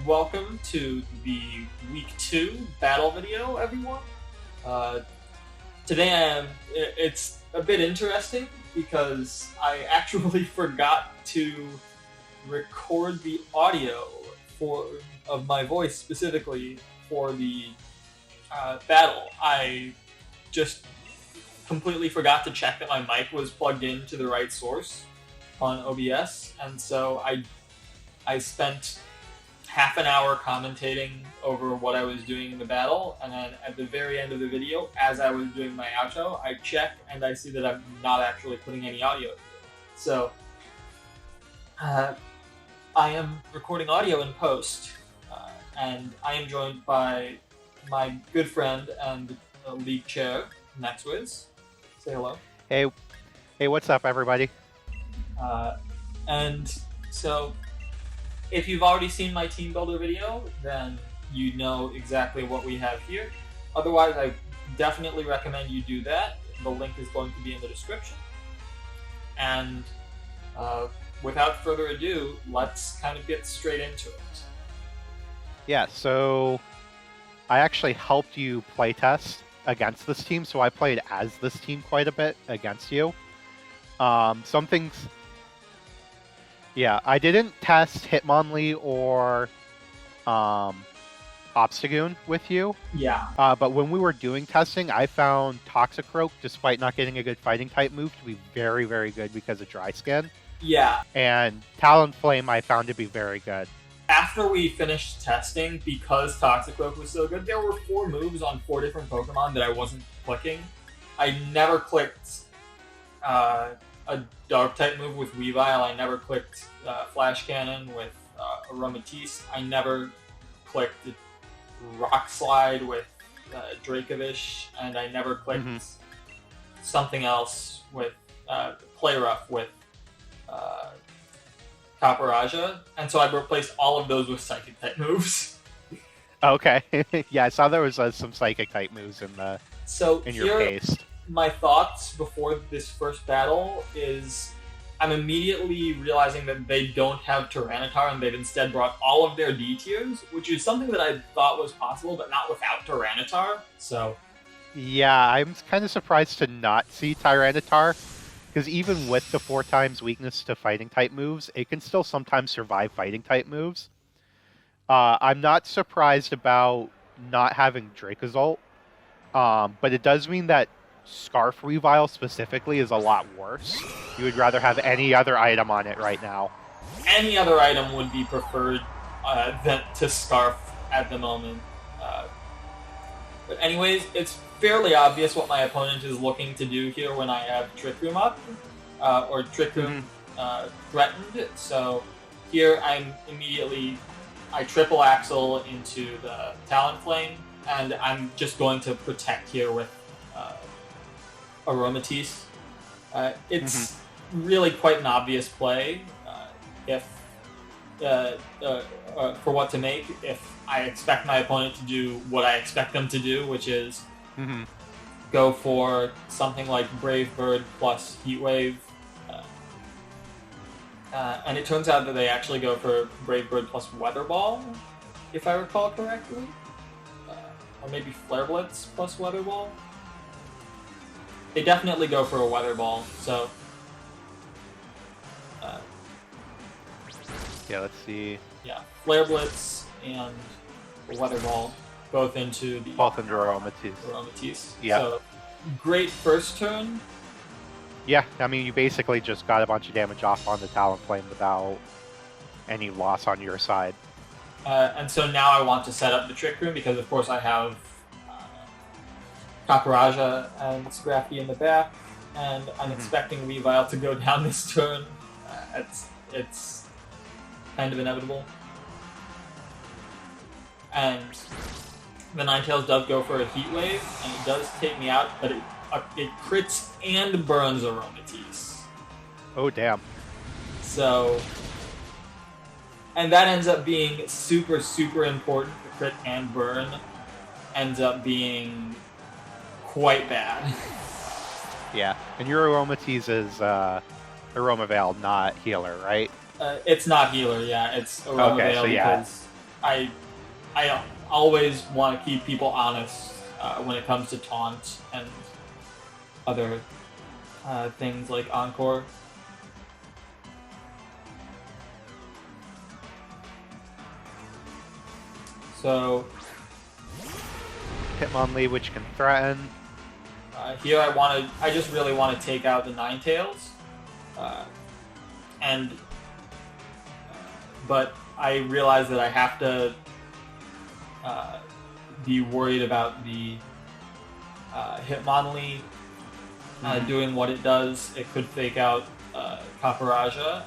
welcome to the Week 2 battle video, everyone. Today it's a bit interesting because I actually forgot to record the audio of my voice specifically for the battle. I just completely forgot to check that my mic was plugged into the right source on OBS, and so I spent half an hour commentating over what I was doing in the battle, and then at the very end of the video, as I was doing my outro, I check and I see that I'm not actually putting any audio. So I am recording audio in post, and I am joined by my good friend and league chair, KnexWiz. Say hello. Hey, what's up, everybody? And so, if you've already seen my team builder video, then you know exactly what we have here. Otherwise, I definitely recommend you do that. The link is going to be in the description. And without further ado, let's kind of get straight into it. Yeah, so I actually helped you playtest against this team, so I played as this team quite a bit against you. Some things... Yeah, I didn't test Hitmonlee or Obstagoon with you. Yeah. But when we were doing testing, I found Toxicroak, despite not getting a good fighting type move, to be very, very good because of Dry Skin. Yeah. And Talonflame I found to be very good. After we finished testing, because Toxicroak was so good, there were 4 moves on 4 different Pokemon that I wasn't clicking. I never clicked a Dark-type move with Weavile. I never clicked Flash Cannon with Aromatisse. I never clicked Rock Slide with Dracovish, and I never clicked something else with Play Rough with Orucs-Oraihc, and so I replaced all of those with Psychic-type moves. Okay. Yeah, I saw there was some Psychic-type moves in your paste. My thoughts before this first battle is I'm immediately realizing that they don't have Tyranitar and they've instead brought all of their D tiers, which is something that I thought was possible, but not without Tyranitar. So, yeah, I'm kind of surprised to not see Tyranitar, because even with the 4 times weakness to fighting type moves, it can still sometimes survive fighting type moves. I'm not surprised about not having Dracozolt, but it does mean that Scarf Weavile specifically is a lot worse. You would rather have any other item on it right now. Any other item would be preferred than to Scarf at the moment. But anyways, it's fairly obvious what my opponent is looking to do here when I have Trick Room up, or Trick Room threatened. So here I triple Axle into the Talonflame, and I'm just going to protect here with Aromatisse. It's really quite an obvious play for what to make if I expect my opponent to do what I expect them to do, which is go for something like Brave Bird plus Heat Wave. And it turns out that they actually go for Brave Bird plus Weather Ball, if I recall correctly. Or maybe Flare Blitz plus Weather Ball. They definitely go for a Weather Ball, so... yeah, let's see. Yeah, Flare Blitz and Weather Ball, both into Aromatisse. Yeah. So, great first turn. Yeah, I mean, you basically just got a bunch of damage off on the Talonflame without any loss on your side. And so now I want to set up the Trick Room, because of course I have Orucs-Oraihc and Scrappy in the back, and I'm expecting Weavile to go down this turn. It's kind of inevitable. And the Ninetales does go for a Heat Wave, and it does take me out, but it crits and burns Aromatisse. Oh, damn. So... And that ends up being super, super important. The crit and burn ends up being quite bad. Yeah, and your Aromatisse is Aroma Veil, not healer, right? It's not healer, yeah. It's Aroma Veil so yeah. because I always want to keep people honest when it comes to taunt and other things like Encore. So Hitmonlee, which can threaten. here I just really want to take out the Ninetales, but I realize that I have to be worried about the Hitmonlee doing what it does. It could fake out Kaparaja,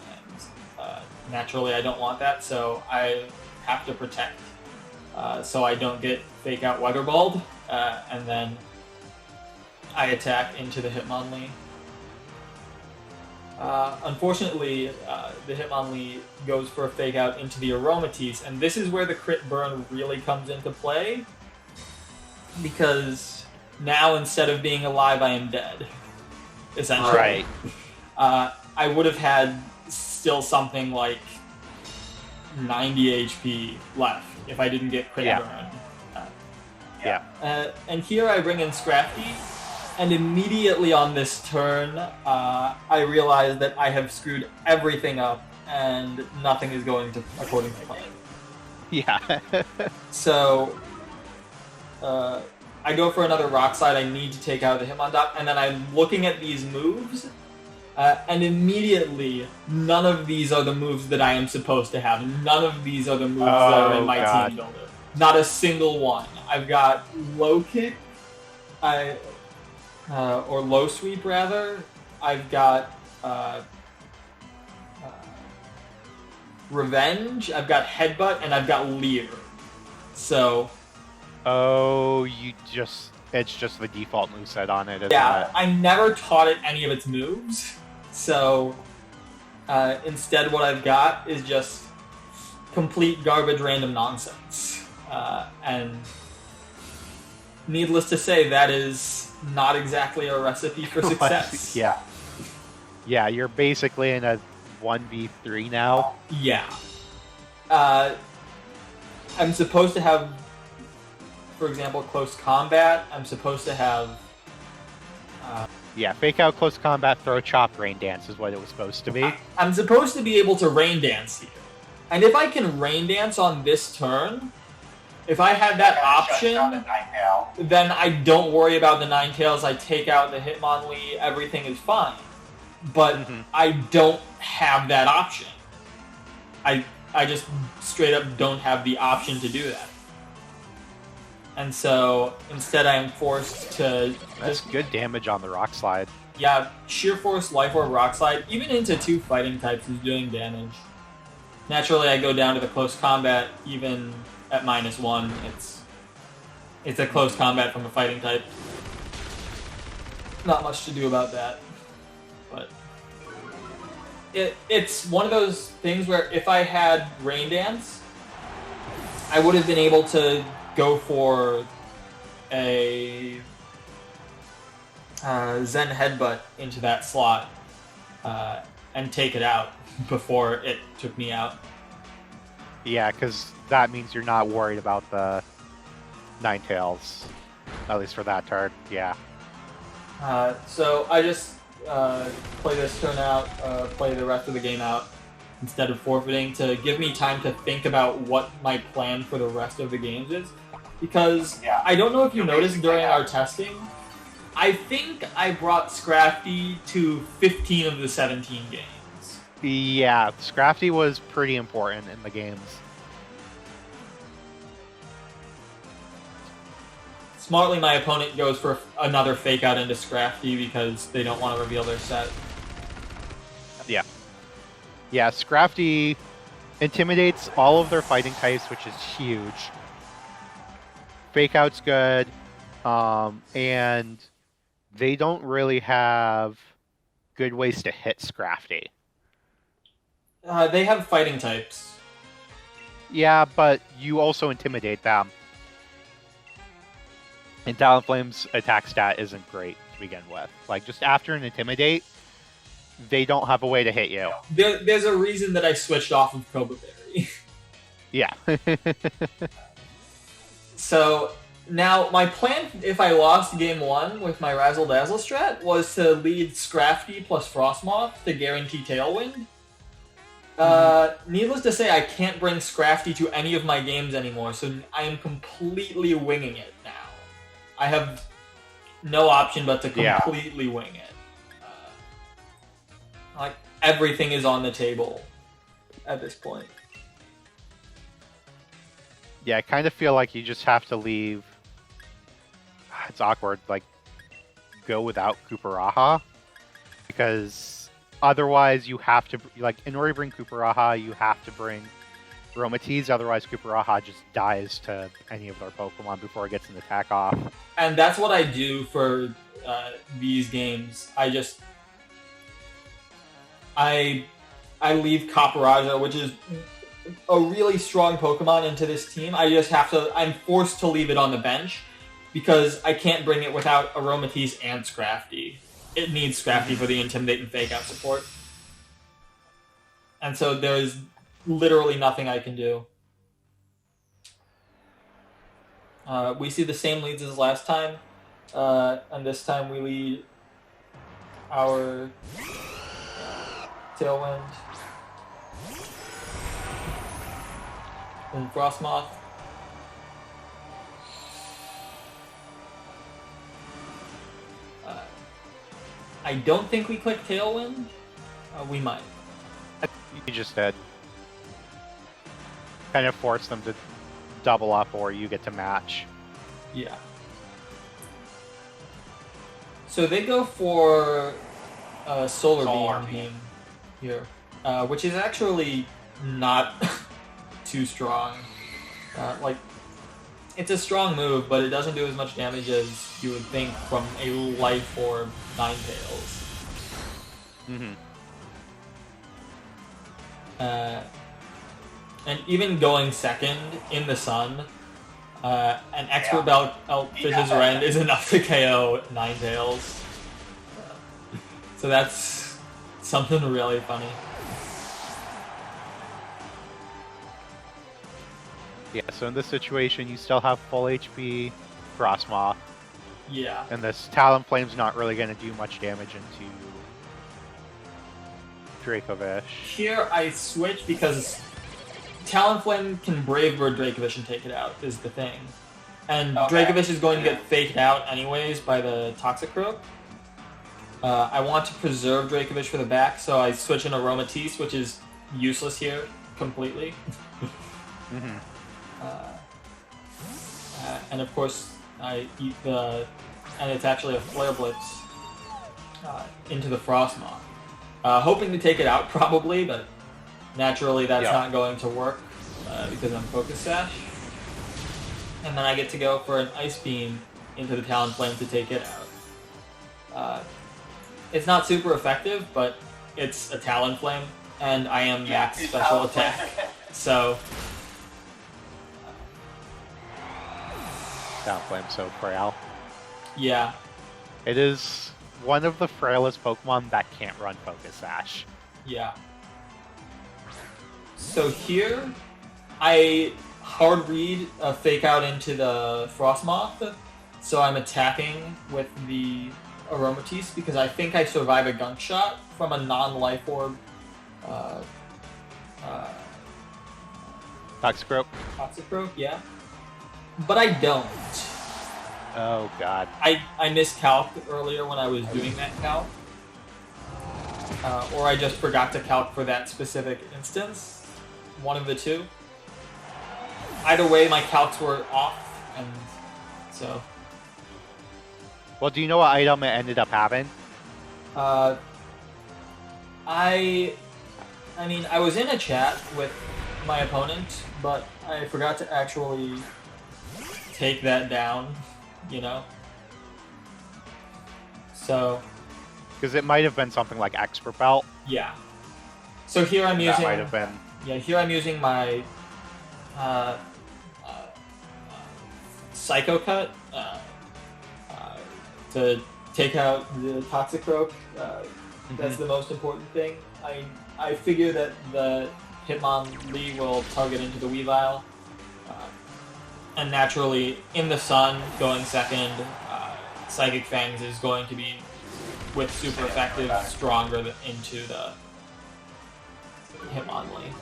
and naturally I don't want that, so I have to protect. So I don't get fake out Weatherballed, and then I attack into the Hitmonlee. Unfortunately, the Hitmonlee goes for a fake out into the Aromatisse, and this is where the crit burn really comes into play, because now instead of being alive, I am dead, essentially. Right. I would have had still something like 90 HP left if I didn't get crit burn. And here I bring in Scrafty, and immediately on this turn, I realize that I have screwed everything up, and nothing is going according to plan. Yeah. So, I go for another Rock Slide. I need to take out the Hitmontop, and then I'm looking at these moves, and immediately, none of these are the moves that I am supposed to have. None of these are the moves that are in my team builder. Not a single one. I've got Low Kick, or Low Sweep, rather. I've got Revenge, I've got Headbutt, and I've got Leer. So... Oh, it's just the default moveset on it, isn't it? I never taught it any of its moves, so instead what I've got is just complete garbage random nonsense. And needless to say, that is not exactly a recipe for success. Yeah, you're basically in a 1v3 now. Yeah. I'm supposed to have, for example, close combat. I'm supposed to have... fake out close combat, throw chop, rain dance is what it was supposed to be. I'm supposed to be able to rain dance here. And if I can rain dance on this turn, if I had that option, then I don't worry about the Ninetales. I take out the Hitmonlee, everything is fine. But I don't have that option. I just straight up don't have the option to do that. And so, instead I am forced to... That's good damage on the Rock Slide. Yeah, Sheer Force, Life Orb, Rock Slide, even into 2 fighting types is doing damage. Naturally, I go down to the close combat, even at -1. It's a close combat from a fighting type. Not much to do about that. But it's one of those things where if I had Rain Dance, I would have been able to go for a Zen Headbutt into that slot and take it out before it took me out. Yeah, because that means you're not worried about the Ninetales, at least for that turn. Yeah. So I just play this turn out, play the rest of the game out instead of forfeiting to give me time to think about what my plan for the rest of the games is. Because I don't know if you noticed during our testing, I think I brought Scrafty to 15 of the 17 games. Yeah, Scrafty was pretty important in the games. Smartly, my opponent goes for another fake out into Scrafty because they don't want to reveal their set. Yeah. Yeah, Scrafty intimidates all of their fighting types, which is huge. Fake out's good, and they don't really have good ways to hit Scrafty. They have fighting types. Yeah, but you also intimidate them. And Talonflame's attack stat isn't great to begin with. Like, just after an Intimidate, they don't have a way to hit you. There's a reason that I switched off of Cobra Berry. Yeah. So now my plan, if I lost game 1 with my Razzle Dazzle strat, was to lead Scrafty plus Frostmoth to guarantee Tailwind. Needless to say, I can't bring Scrafty to any of my games anymore, so I am completely winging it now. I have no option but to completely wing it. Like, everything is on the table at this point. Yeah, I kind of feel like you just have to leave. It's awkward, like, go without Kuparaha. Because otherwise you have to, like, in order to bring Kuparaha, you have to bring Aromatisse, otherwise Kuparaha just dies to any of their Pokemon before it gets an attack off. And that's what I do for these games. I leave Kaparaja, which is a really strong Pokemon, into this team. I'm forced to leave it on the bench because I can't bring it without Aromatisse and Scrafty. It needs Scrafty for the Intimidate and Fake Out support. And so there's literally nothing I can do. We see the same leads as last time, and this time we lead our Tailwind and Frostmoth. I don't think we click Tailwind. We might. You just did. Kind of force them to double up, or you get to match. Yeah. So they go for Solar Beam here, which is actually not too strong. Like, it's a strong move, but it doesn't do as much damage as you would think from a Life Orb Ninetales. And even going second in the sun, an Expert Belt Fish's Rend is enough to KO Ninetales. So that's something really funny. Yeah, so in this situation, you still have full HP Frostmoth. Yeah. And this Talonflame's not really going to do much damage into Dracovish. Here I switch because Talonflame can Brave Bird Dracovish and take it out, is the thing. And Dracovish is going to get faked out anyways by the Toxicroak. I want to preserve Dracovish for the back, so I switch in Aromatisse, which is useless here completely. And of course, I eat and it's actually a Flare Blitz into the Frostmoth. Hoping to take it out probably, but naturally that's not going to work because I'm Focus Sash. And then I get to go for an Ice Beam into the Talonflame to take it out. It's not super effective, but it's a Talonflame, and I am max special attack. So Talonflame's so frail. Yeah. It is one of the frailest Pokemon that can't run Focus Sash. Yeah. So here, I hard read a Fake Out into the Frostmoth, so I'm attacking with the Aromatisse because I think I survive a Gunk Shot from a non-Life Orb Toxicroak? Toxicroak, yeah. But I don't. Oh god. I miscalced earlier when I was doing that calc. Or I just forgot to calc for that specific instance. One of the two. Either way, my calcs were off, and so... Well, do you know what item it ended up having? I mean, I was in a chat with my opponent, but I forgot to actually take that down, you know? So... Because it might have been something like Expert Belt. Yeah. So here I'm using... That might have been... Yeah, here I'm using my Psycho Cut to take out the Toxicroak. That's the most important thing. I figure that the Hitmonlee will target into the Weavile. And naturally, in the sun, going second, Psychic Fangs is going to be, with super effective, stronger into the Hitmonlee.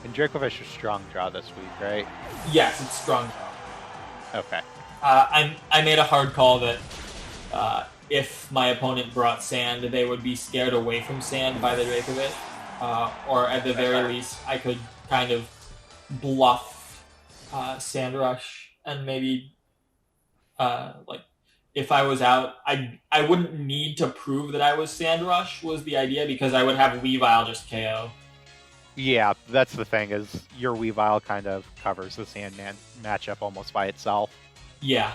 And Dracovish is strong draw this week, right? Yes, it's strong. Okay. I made a hard call that if my opponent brought Sand, they would be scared away from Sand by the Dracovish. Or at the very least, I could kind of bluff Sand Rush, and maybe like if I was out, I wouldn't need to prove that I was Sand Rush was the idea, because I would have Weavile just KO. Yeah, that's the thing, is your Weavile kind of covers the Sandman matchup almost by itself. Yeah.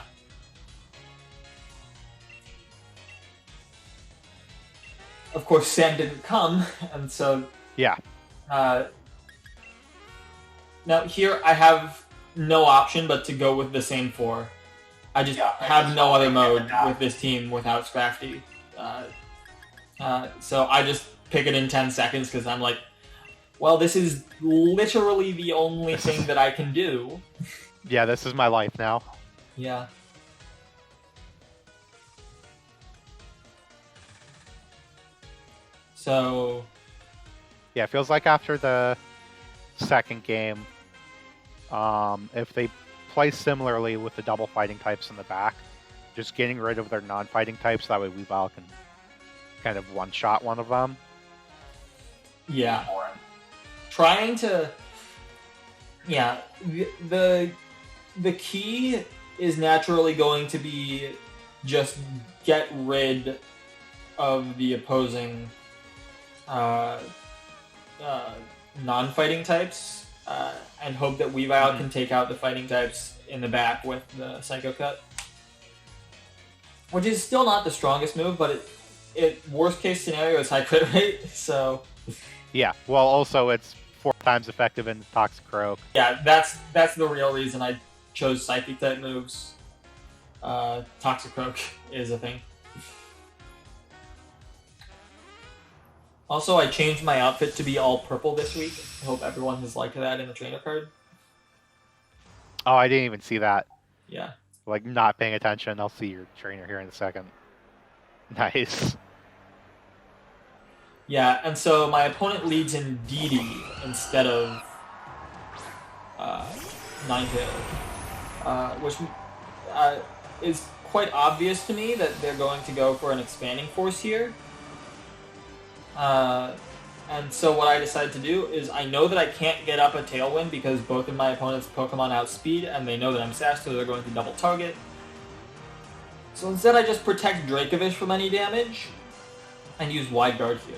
Of course, Sand didn't come, and so... Yeah. Now, here I have no option but to go with the same 4. I just have no other mode with this team without Scrafty. So I just pick it in 10 seconds because I'm like, well, this is literally the only thing that I can do. Yeah, this is my life now. Yeah. So... Yeah, it feels like after the second game, if they play similarly with the double fighting types in the back, just getting rid of their non-fighting types, that way Weavile can kind of one-shot one of them. Yeah. Trying to... Yeah, the key is naturally going to be just get rid of the opposing non-fighting types, and hope that Weavile can take out the fighting types in the back with the Psycho Cut. Which is still not the strongest move, but it worst case scenario is high crit rate, so... Yeah, well, also it's 4 times effective in Toxic Croak. Yeah, that's the real reason I chose Psychic type moves. Toxic Croak is a thing. Also, I changed my outfit to be all purple this week. I hope everyone has liked that in the trainer card. Oh, I didn't even see that. Yeah. Like, not paying attention. I'll see your trainer here in a second. Nice. Yeah, and so my opponent leads in DD instead of Ninetale, which is quite obvious to me that they're going to go for an Expanding Force here. And so what I decided to do is I know that I can't get up a Tailwind because both of my opponent's Pokemon outspeed, and they know that I'm Sash, so they're going to double target. So instead I just protect Dracovish from any damage, and use Wide Guard here.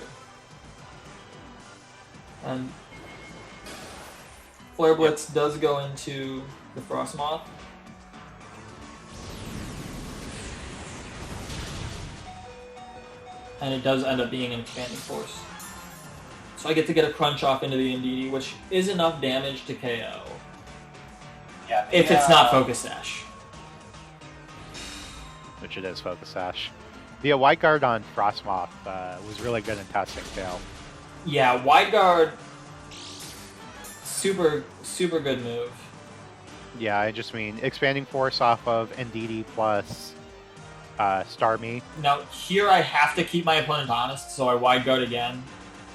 And Flare Blitz does go into the Frostmoth. And it does end up being an Expanding Force. So I get to get a Crunch off into the Indeedee, which is enough damage to KO. Yeah, If it's not Focus Sash. Which it is Focus Sash. The White Guard on Frostmoth was really good in testing, too. Yeah, Wide Guard, super good move. Yeah, I just mean Expanding Force off of Indeedee plus Starmie. Now, here I have to keep my opponent honest, so I Wide Guard again.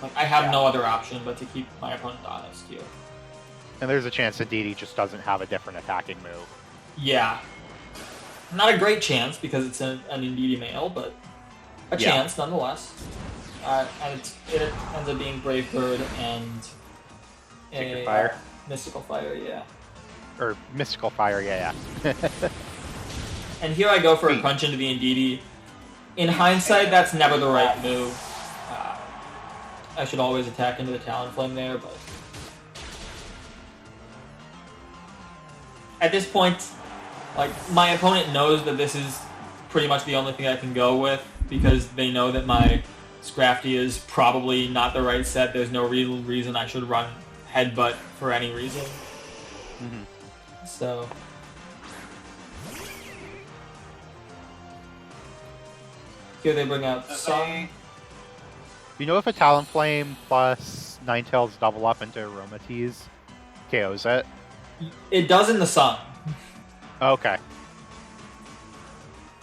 Like, I have no other option but to keep my opponent honest here. And there's a chance Indeedee just doesn't have a different attacking move. Yeah. Not a great chance because it's an Indeedee male, but a chance nonetheless. And it ends up being Brave Bird and Secret Fire. Mystical Fire, yeah. Or Mystical Fire, yeah. And here I go for a Crunch into the Indeedee. In hindsight, that's never the right move. I should always attack into the Talonflame there, but... At this point, like, my opponent knows that this is pretty much the only thing I can go with, because they know that my Scrafty is probably not the right set. There's no real reason I should run Headbutt for any reason. Mm-hmm. So... Here they bring out Song. you know if a Talonflame plus Ninetales double up into Aromatisse KOs it? It does in the sun. Okay.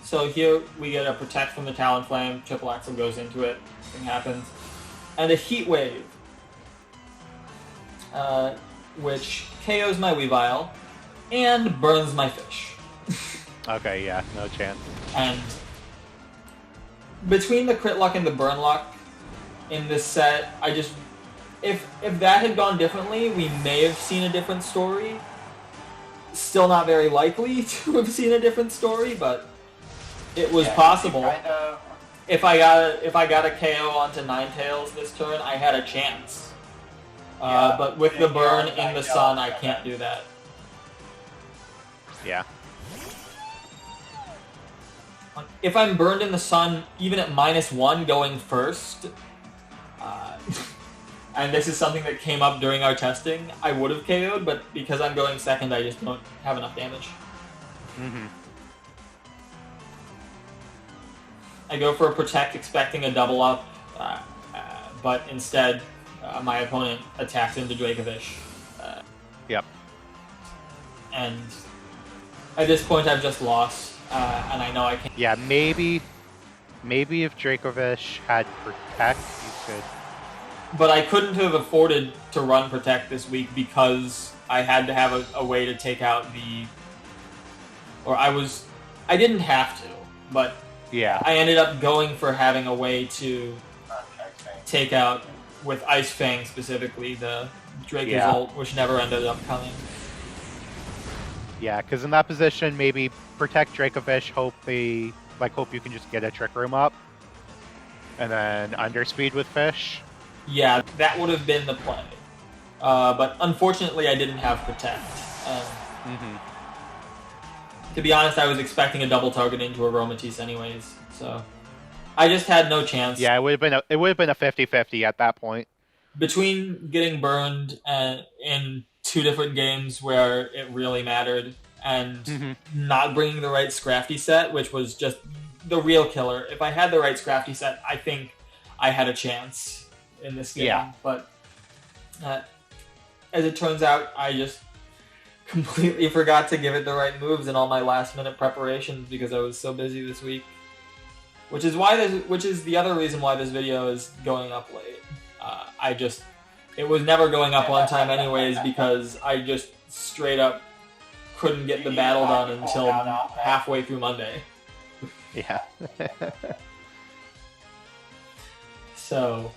So here we get a Protect from the Talonflame, Triple Axle goes into it, nothing happens. And a Heat Wave, which KOs my Weavile and burns my fish. Okay, yeah, no chance. And between the crit luck and the burn luck in this set, I just... If that had gone differently, we may have seen a different story. Still not very likely to have seen a different story, but it was possible. If I got a KO onto Ninetales this turn, I had a chance. But with the burn in the sun, I can't do that. Yeah. If I'm burned in the sun, even at -1 going first, and this is something that came up during our testing, I would have KO'd, but because I'm going second, I just don't have enough damage. Mm-hmm. I go for a Protect expecting a double up, but instead my opponent attacks into Dracovish. Yep. And at this point I've just lost, and I know I can't... Yeah, maybe if Dracovish had Protect, you could... But I couldn't have afforded to run Protect this week because I had to have a way to take out the... Or I didn't have to, but yeah, I ended up going for having a way to take out, with Ice Fang specifically, the Draco's ult, which never ended up coming. Yeah, because in that position, maybe Protect Dracovish, hope you can just get a Trick Room up, and then Underspeed with Fish. Yeah, that would have been the play. But unfortunately, I didn't have Protect. To be honest, I was expecting a double target into Aromatisse anyways, so I just had no chance. Yeah, it would have been a 50-50 at that point. Between getting burned in 2 different games where it really mattered, and not bringing the right Scrafty set, which was just the real killer. If I had the right Scrafty set, I think I had a chance in this game. Yeah. But as it turns out, I just completely forgot to give it the right moves in all my last-minute preparations because I was so busy this week. Which is the other reason why this video is going up late. It was never going up on time anyways because I just straight up couldn't get the battle done until halfway through Monday. Yeah. So,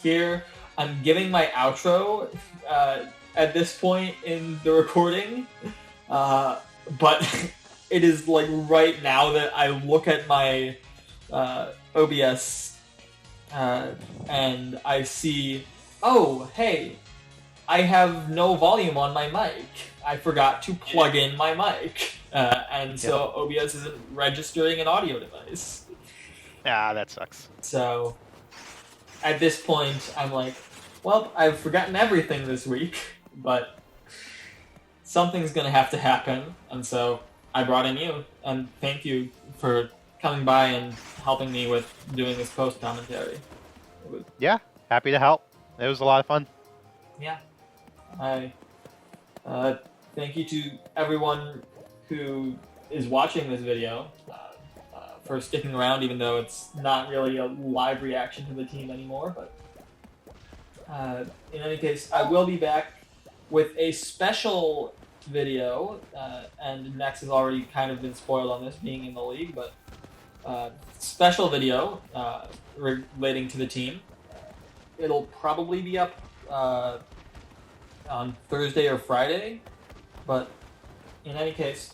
here, I'm giving my outro at this point in the recording, but it is like right now that I look at my OBS and I see, oh, hey, I have no volume on my mic. I forgot to plug in my mic, and so OBS isn't registering an audio device. Ah, that sucks. So, at this point, I'm like, well, I've forgotten everything this week, but something's gonna have to happen, and so I brought in you, and thank you for coming by and helping me with doing this post commentary. Yeah, happy to help. It was a lot of fun. Yeah. Thank you to everyone who is watching this video for sticking around, even though it's not really a live reaction to the team anymore. But in any case, I will be back with a special video, and Knex has already kind of been spoiled on this being in the league, but special video relating to the team. It'll probably be up on Thursday or Friday, but in any case,